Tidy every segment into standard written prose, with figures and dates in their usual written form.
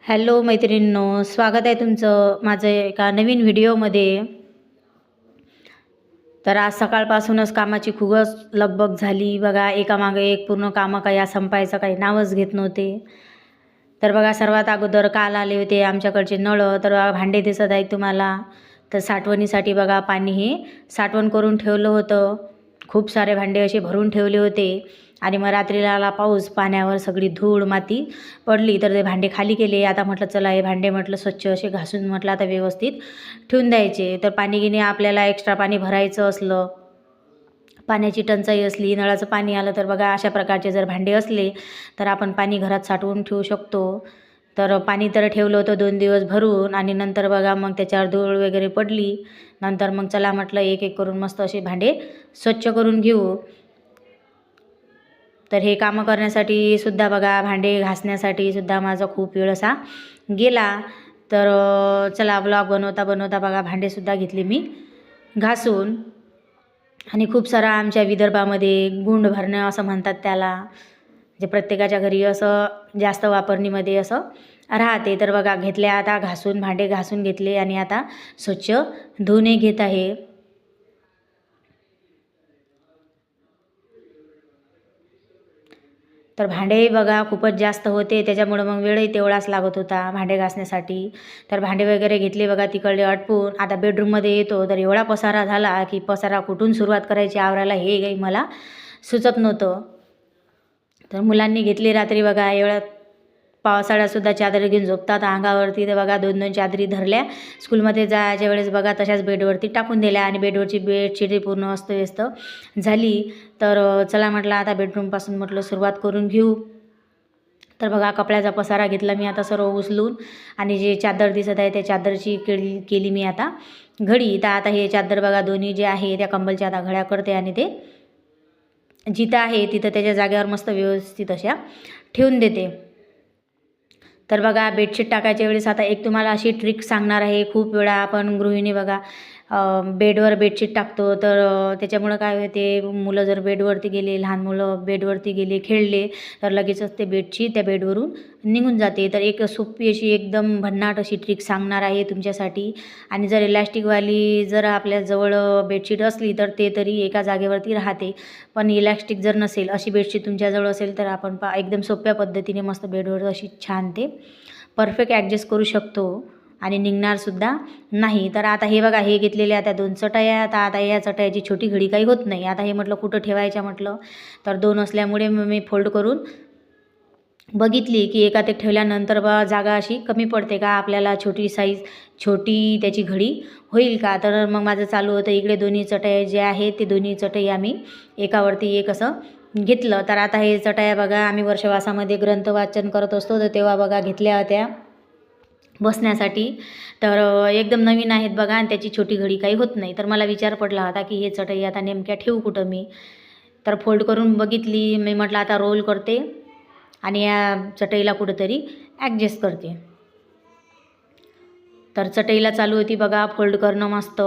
Hello मैत्रिणींनो, स्वागत आहे तुमचं माझं एका नवीन व्हिडिओमध्ये. तर आज सकाळपासूनच कामाची खूपच लगबग झाली बघा. एकामागे एक पूर्ण कामं काही संपायचं काही नावच घेत नव्हते. तर बघा, सर्वात अगोदर काल आले होते आमच्याकडचे नळ. तर भांडे दिसत आहेत तुम्हाला. तर साठवणीसाठी बघा पाणी हे साठवण करून ठेवलं होतं. खूप सारे भांडे असे भरून ठेवले होते. आणि मग रात्रीला आला पाऊस, पाण्यावर सगळी धूळ माती पडली. तर ते भांडे खाली केले. आता म्हटलं चला हे भांडे म्हटलं स्वच्छ असे घासून म्हटलं आता व्यवस्थित ठेवून द्यायचे. तर पाणी गिनी आपल्याला एक्स्ट्रा पाणी भरायचं असलं, पाण्याची टंचाई असली, नळाचं पाणी आलं, तर बघा अशा प्रकारचे जर भांडे असले तर आपण पाणी घरात साठवून ठेवू शकतो. तर पाणी तर ठेवलं होतं 2 दिवस भरून. आणि नंतर बघा मग त्याच्यावर धूळ वगैरे पडली. नंतर मग चला म्हटलं एक एक करून मस्त असे भांडे स्वच्छ करून घेऊ. तर हे कामं करण्यासाठी सुद्धा बघा, भांडे घासण्यासाठी सुद्धा माझा खूप वेळ असा गेला. तर चला ब्लॉग बनवता बनवता बघा भांडेसुद्धा घेतले मी घासून. आणि खूप सारा आमच्या विदर्भामध्ये गुंड भरणं असं म्हणतात त्याला, जे प्रत्येकाच्या घरी असं जास्त वापरणीमध्ये असं राहते. तर बघा घेतले आता घासून, भांडे घासून घेतले आणि आता स्वच्छ धुणे घेत आहे. तर भांडे बघा खूपच जास्त होते, त्याच्यामुळं मग वेळही तेवढाच लागत होता भांडे घासण्यासाठी. तर भांडे वगैरे घेतले बघा तिकडले आटपून. आता बेडरूममध्ये येतो तर एवढा पसारा झाला की पसारा कुठून सुरुवात करायची आवरायला हे काही मला सुचत नव्हतं. तर मुलांनी घेतली रात्री बघा, एवढ्या पावसाळ्यातसुद्धा चादर घेऊन झोपतात अंगावरती. तर बघा 2-2 चादरी धरल्या. स्कूलमध्ये जायच्या वेळेस बघा तशाच बेडवरती टाकून दिल्या आणि बेडवरची बेडशीटही पूर्ण अस्तव्यस्त झाली. तर चला म्हटलं आता बेडरूमपासून म्हटलं सुरुवात करून घेऊ. तर बघा कपड्याचा पसारा घेतला मी आता सर्व उचलून. आणि जे चादर दिसत आहे त्या चादरची केली मी आता घडी. तर आता हे चादर बघा दोन्ही जे आहे त्या कंबलच्या आता घड्या करते आणि ते जिथं आहे तिथं त्याच्या जागेवर मस्त व्यवस्थित अशा ठेवून देते. तर बघा बेडशीट टाकायच्या वेळेस आता एक तुम्हाला अशी ट्रिक सांगणार आहे. खूप वेळा आपण गृहिणी बघा बेडवर बेडशीट टाकतो. तर त्याच्यामुळं काय होते, मुलं जर बेडवरती गेले, लहान मुलं बेडवरती गेले, खेळले, तर लगेचच ते बेडशीट त्या बेडवरून निघून जाते. तर एक सोपी अशी एकदम भन्नाट अशी ट्रिक सांगणार आहे तुमच्यासाठी. आणि जर इलॅस्टिकवाली जर आपल्याजवळ बेडशीट असली तर ते तरी एका जागेवरती राहते. पण इलॅस्टिक जर नसेल, अशी बेडशीट तुमच्याजवळ असेल, तर आपण एकदम सोप्या पद्धतीने मस्त बेडवर अशी छान ते परफेक्ट ॲडजस्ट करू शकतो आणि निघणारसुद्धा नाही. तर आता हे बघा हे घेतलेले आता 2 चटया. आता या चटयाची छोटी घडी काही होत नाही. आता हे म्हटलं कुठं ठेवायच्या म्हटलं, तर 2 असल्यामुळे मी फोल्ड करून बघितली की एकात एक ठेवल्यानंतर जागा अशी कमी पडते का, आपल्याला छोटी साईज छोटी त्याची घडी होईल का. तर मग माझं चालू होतं इकडे दोन्ही चटया जे आहेत ते दोन्ही चटई आम्ही एकावरती एक असं घेतलं. तर आता हे चटया बघा आम्ही वर्षवासामध्ये ग्रंथ वाचन करत असतो, तर तेव्हा बघा घेतल्या होत्या बसण्यासाठी. तर एकदम नवीन आहेत बघा आणि त्याची छोटी घडी काही होत नाही. तर मला विचार पडला होता की हे चटई आता नेमक्या ठेवू कुठं मी. तर फोल्ड करून बघितली मी, म्हटलं आता रोल करते आणि या चटईला कुठंतरी ॲडजस्ट करते. तर चटईला चालू होती बघा फोल्ड करणं मस्त.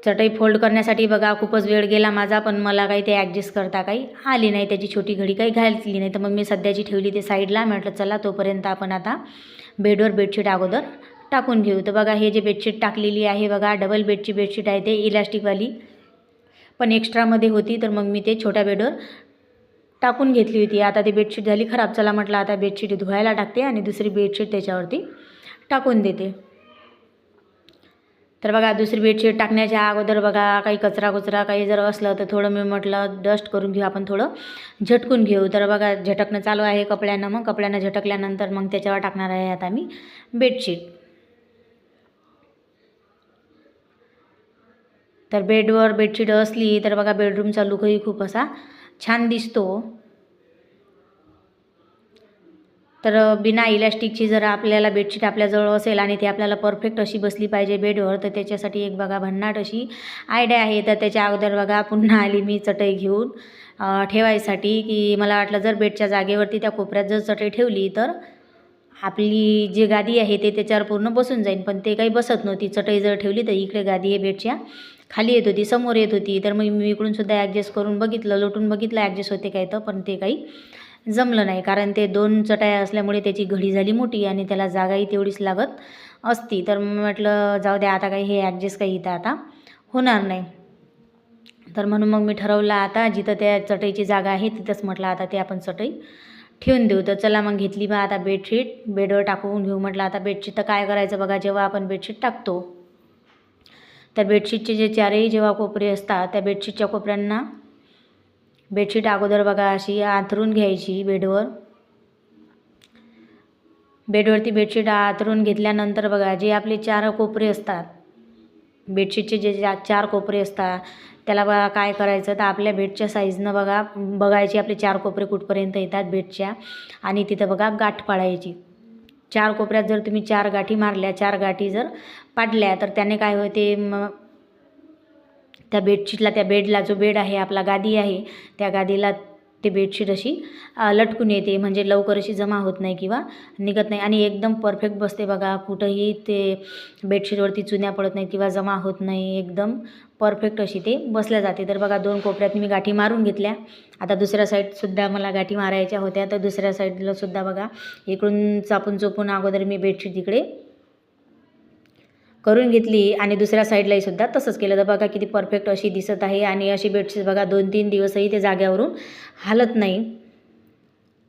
चटई फोल्ड करण्यासाठी बघा खूपच वेळ गेला माझा, पण मला काही ते ॲडजस्ट करता काही आली नाही. त्याची छोटी घडी काही घातली नाही. तर मग मी सध्याची ठेवली ते साईडला. म्हटलं चला तोपर्यंत आपण आता बेडवर बेडशीट अगोदर टाकून घेऊ. तर बघा हे जे बेडशीट टाकलेली आहे बघा, डबल बेडची बेडशीट आहे ते इलॅस्टिकवाली, पण एक्स्ट्रामध्ये होती. तर मग मी ते छोट्या बेडवर टाकून घेतली होती. आता ती बेडशीट झाली खराब. चला म्हटलं आता बेडशीट धुवायला टाकते आणि दुसरी बेडशीट त्याच्यावरती टाकून देते. तर बघा दुसरी बेडशीट टाकण्याच्या अगोदर बघा काही कचरा काही जर असलं तर थोडं मी म्हटलं डस्ट करून घेऊ, आपण थोडं झटकून घेऊ. तर बघा झटकणं चालू आहे कपड्यांना. मग कपड्यांना झटकल्यानंतर मग त्याच्यावर टाकणार आहे आता मी बेडशीट. तर बेडवर बेडशीट असली तर बघा बेडरूमचा लुकही खूप असा छान दिसतो. तर बिना इलॅस्टिकची जर आपल्याला बेडशीट आपल्याजवळ असेल आणि ती आपल्याला परफेक्ट अशी बसली पाहिजे बेडवर, तर त्याच्यासाठी एक बघा भन्नाट अशी आयडिया आहे. तर त्याच्या अगोदर बघा पुन्हा आली मी चटई घेऊन ठेवायसाठी, की मला वाटलं जर बेडच्या जागेवरती त्या कोपऱ्यात जर चटई ठेवली तर आपली जी गादी आहे ते त्याच्यावर पूर्ण बसून जाईल, पण ते काही बसत नव्हती. चटई जर ठेवली तर इकडे गादी आहे बेडच्या खाली येत होती, समोर येत होती. तर मग मी इकडून सुद्धा ॲडजस्ट करून बघितलं, लोटून बघितलं ॲडजस्ट होते काय तर, पण ते काही जमलं नाही. कारण ते 2 चटाया असल्यामुळे त्याची घडी झाली मोठी आणि त्याला जागाही तेवढीच लागत असती. तर म्हटलं जाऊ द्या, आता काही हे ॲडजस्ट काही इथं आता होणार नाही. तर म्हणून मग मी ठरवलं आता जिथं त्या चटईची जागा आहे तिथंच म्हटलं आता ते आपण चटई ठेवून देऊ. तर चला मग घेतली मग आता बेडशीट बेडवर टाकून घेऊ. म्हटलं आता बेडशीट तर काय करायचं बघा, जेव्हा आपण बेडशीट टाकतो तर बेडशीटचे जे चारही जेव्हा कोपरे असतात त्या बेडशीटच्या कोपऱ्यांना बेडशीट अगोदर बघा अशी आथरून घ्यायची बेडवरती बेडशीट आथरून घेतल्यानंतर बघा जे आपले 4 कोपरे असतात बेडशीटचे जे 4 कोपरे असतात त्याला बघा काय करायचं तर आपल्या बेडच्या साईजनं बघायची आपले 4 कोपरे कुठपर्यंत येतात बेडच्या आणि तिथं बघा गाठ पाडायची. 4 कोपऱ्यात जर तुम्ही 4 गाठी मारल्या, 4 गाठी जर पाडल्या तर त्याने काय होते त्या बेडशीटला, त्या बेडला जो बेड आहे आपला गादी आहे त्या गादीला ते बेडशीट अशी लटकून येते, म्हणजे लवकर अशी जमा होत नाही किंवा निघत नाही आणि एकदम परफेक्ट बसते बघा. कुठंही ते बेडशीटवरती चुन्या पडत नाही किंवा जमा होत नाही, एकदम परफेक्ट अशी ते बसल्या जाते. तर बघा 2 कोपऱ्यात मी गाठी मारून घेतल्या. आता दुसऱ्या साईडसुद्धा मला गाठी मारायच्या होत्या. तर दुसऱ्या साईडला सुद्धा बघा इकडून चापून चोपून अगोदर मी बेडशीट इकडे करून घेतली आणि दुसऱ्या साईडलाही सुद्धा तसंच केलं. तर बघा किती परफेक्ट अशी दिसत आहे आणि अशी बेडशीट बघा 2-3 दिवसही ते जाग्यावरून हालत नाही.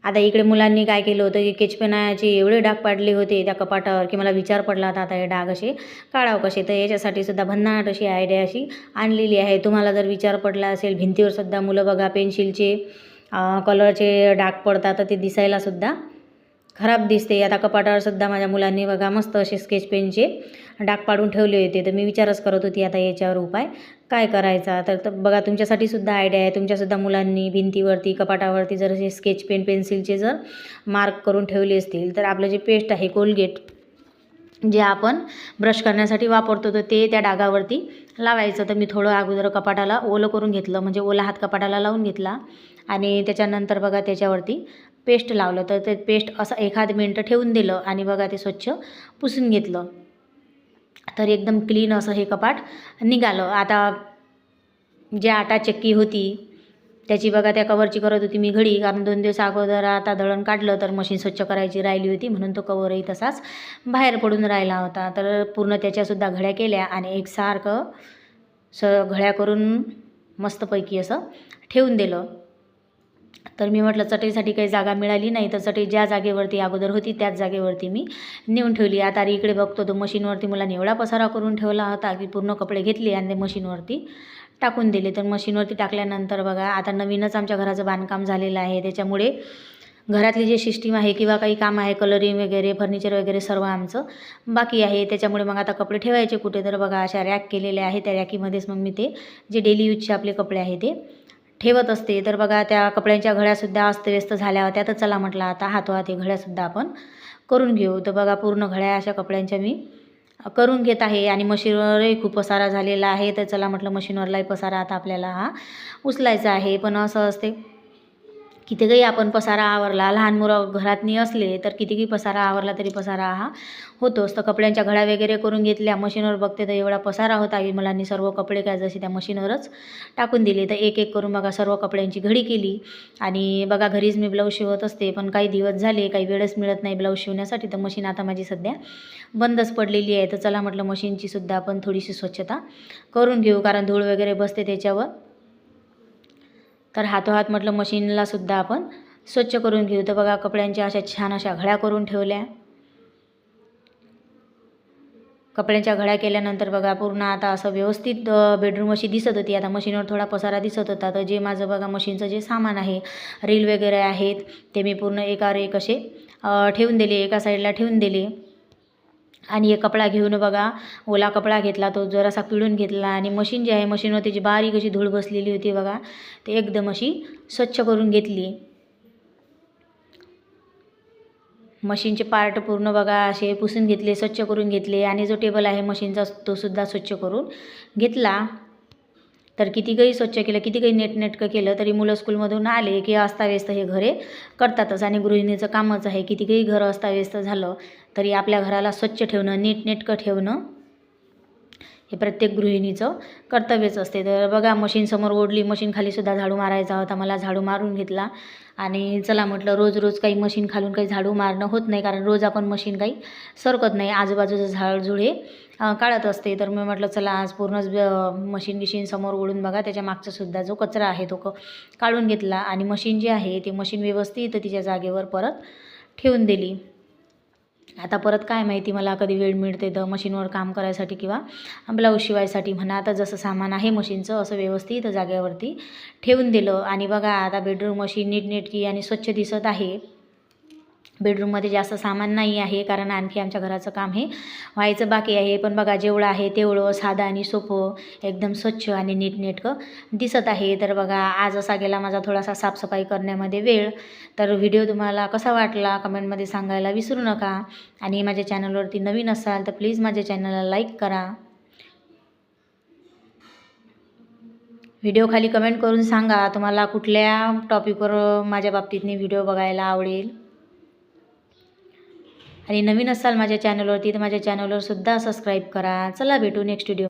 आता इकडे मुलांनी काय केलं होतं की केचपेनाचे एवढे डाग पाडले होते त्या कपाटावर की मला विचार पडला होता आता हे डाग असे काढावं कसे. तर याच्यासाठी सुद्धा भन्नाट अशी आयडिया अशी आणलेली आहे. तुम्हाला जर विचार पडला असेल भिंतीवर सुद्धा मुलं बघा पेन्सिलचे कलरचे डाग पडतात तर ते दिसायला सुद्धा खराब दिसते. आता कपाटावर सुद्धा माझ्या मुलांनी बघा मस्त असे स्केच पेनचे डाग पाडून ठेवले होते. तर मी विचारच करत होती आता याच्यावर उपाय काय करायचा. तर बघा तुमच्यासाठी सुद्धा आयडिया आहे. तुमच्यासुद्धा मुलांनी भिंतीवरती कपाटावरती जर असे स्केच पेन पेन्सिलचे जर मार्क करून ठेवले असतील तर आपलं जे पेस्ट आहे कोलगेट जे आपण ब्रश करण्यासाठी वापरतो तर ते त्या डागावरती लावायचं. तर मी थोडं अगोदर कपाटाला ओलं करून घेतलं, म्हणजे ओला हात कपाटाला लावून घेतला आणि त्याच्यानंतर बघा त्याच्यावरती पेस्ट लावलं. तर ते पेस्ट असं 1-2 मिनटं ठेवून दिलं आणि बघा ते स्वच्छ पुसून घेतलं. तर एकदम क्लीन असं हे कपाट निघालं. आता जे आटा चक्की होती त्याची बघा त्या कवरची करत होती मी घडी, कारण 2 दिवस अगोदर आता दळण काढलं तर मशीन स्वच्छ करायची राहिली होती म्हणून तो कवरही तसाच बाहेर पडून राहिला होता. तर पूर्ण त्याच्यासुद्धा घड्या केल्या आणि एकसारखं घड्या करून मस्तपैकी असं ठेवून दिलं. तर मी म्हटलं चटईसाठी काही जागा मिळाली नाही तर चटई ज्या जागेवरती अगोदर होती त्याच जागेवरती मी नेऊन ठेवली. आता इकडे बघतो तो मशीनवरती मुलांनी एवढा पसारा करून ठेवला होता की पूर्ण कपडे घेतले आणि ते मशीनवरती टाकून दिले. तर मशीनवरती टाकल्यानंतर बघा आता नवीनच आमच्या घराचं बांधकाम झालेलं आहे, त्याच्यामुळे घरातली जी सिस्टीम आहे किंवा काही काम आहे कलरिंग वगैरे फर्निचर वगैरे सर्व आमचं बाकी आहे. त्याच्यामुळे मग आता कपडे ठेवायचे कुठे, तर बघा अशा रॅक केलेल्या आहे. त्या रॅकीमध्येच मग मी ते जे डेली यूजचे आपले कपडे आहे ते ठेवत असते. तर बघा त्या कपड्यांच्या घड्यासुद्धा अस्तव्यस्त झाल्या होत्या. तर चला म्हटलं आता हातोहात हे घड्यासुद्धा आपण करून घेऊ. तर बघा पूर्ण घड्या अशा कपड्यांच्या मी करून घेत आहे आणि मशीनवरही खूप पसारा झालेला आहे. तर चला म्हटलं मशीनवरलाही पसारा आता आपल्याला हा उचलायचा आहे. पण असं असते किती काही आपण पसारा आवरला, लहान मुलं घरातनी असले तर कितीही पसारा आवरला तरी पसारा हा होतोच. तर कपड्यांच्या घड्या वगैरे करून घेतल्या. मशीनवर बघते तर एवढा पसारा होता की मुलांनी सर्व कपडे काय जसे त्या मशीनवरच टाकून दिले. तर एक एक करून बघा सर्व कपड्यांची घडी केली आणि बघा घरीच मी ब्लाऊज शिवत असते, पण काही दिवस झाले काही वेळच मिळत नाही ब्लाऊज शिवण्यासाठी. तर मशीन आता माझी सध्या बंदच पडलेली आहे. तर चला म्हटलं मशीनची सुद्धा आपण थोडीशी स्वच्छता करून घेऊ, कारण धूळ वगैरे बसते त्याच्यावर. तर हातोहात म्हटलं मशीनला सुद्धा आपण स्वच्छ करून घेऊ. तर बघा कपड्यांच्या अशा छान अशा घड्या करून ठेवल्या. कपड्यांच्या घड्या केल्यानंतर बघा पूर्ण आता असं व्यवस्थित बेडरूम अशी दिसत होती. आता मशीनवर थोडा पसारा दिसत होता. तर जे माझं बघा मशीनचं जे सामान आहे रील वगैरे आहेत ते मी पूर्ण एकावर एक असे ठेवून दिले, एका साईडला ठेवून दिले आणि एक कपडा घेऊन बघा ओला कपडा घेतला, तो जरासा पिळून घेतला आणि मशीन जी आहे मशीनवर जी बारीक अशी धूळ बसलेली होती बघा ते एकदम अशी स्वच्छ करून घेतली. मशीनचे पार्ट पूर्ण बघा असे पुसून घेतले, स्वच्छ करून घेतले आणि जो टेबल आहे मशीनचा तो सुद्धा स्वच्छ करून घेतला. तर किती काही स्वच्छ केलं, किती काही नेटनेटकं केलं तरी मुलं स्कूलमधून आले की अस्ताव्यस्त हे घरे करतातच आणि गृहिणीचं कामच आहे. किती काही घर अस्ताव्यस्त झालं तरी आपल्या घराला स्वच्छ ठेवणं, नीटनेटकं ठेवणं हे प्रत्येक गृहिणीचं कर्तव्यच असते. तर बघा मशीनसमोर ओढली, मशीन खालीसुद्धा झाडू मारायचा होता मला, झाडू मारून घेतला. आणि चला म्हटलं रोज रोज काही मशीन खालून काही झाडू मारणं होत नाही, कारण रोज आपण मशीन काही सरकत नाही, आजूबाजूचं झाडझुड हे काढत असते. तर मी म्हटलं चला आज पूर्णच मशीन गिशीन समोर ओढून बघा त्याच्या मागचासुद्धा जो कचरा आहे तो काढून घेतला. आणि मशीन जी आहे ती मशीन व्यवस्थित तिच्या जागेवर परत ठेवून दिली. आता परत काय माहिती मला कधी वेळ मिळते तर मशीनवर काम करायसाठी किंवा ब्लाऊज शिवायसाठी म्हणा. आता जसं सामान आहे मशीनचं असं व्यवस्थित जागेवरती ठेवून दिलं. आणि बघा आता बेडरूम अशी नीटनेटकी आणि स्वच्छ दिसत आहे. बेडरूममध्ये जास्त सामान नाही आहे, कारण आणखी आमच्या घराचं काम हे व्हायचं बाकी आहे. पण बघा जेवढं आहे तेवढं साधं आणि सोपं एकदम स्वच्छ आणि नीटनेटकं दिसत आहे. तर बघा आज असा गेला माझा थोडासा साफसफाई करण्यामध्ये वेळ. तर व्हिडिओ तुम्हाला कसा वाटला कमेंटमध्ये सांगायला विसरू नका. आणि माझ्या चॅनलवरती नवीन असाल तर प्लीज माझ्या चॅनलला लाईक करा. व्हिडिओ खाली कमेंट करून सांगा तुम्हाला कुठल्या टॉपिकवर माझ्या बाबतीतनी व्हिडिओ बघायला आवडेल. आणि नवीन असाल माझ्या चॅनलवरती तर माझ्या चॅनलवर सुद्धा सबस्क्राईब करा. चला भेटू नेक्स्ट व्हिडिओ.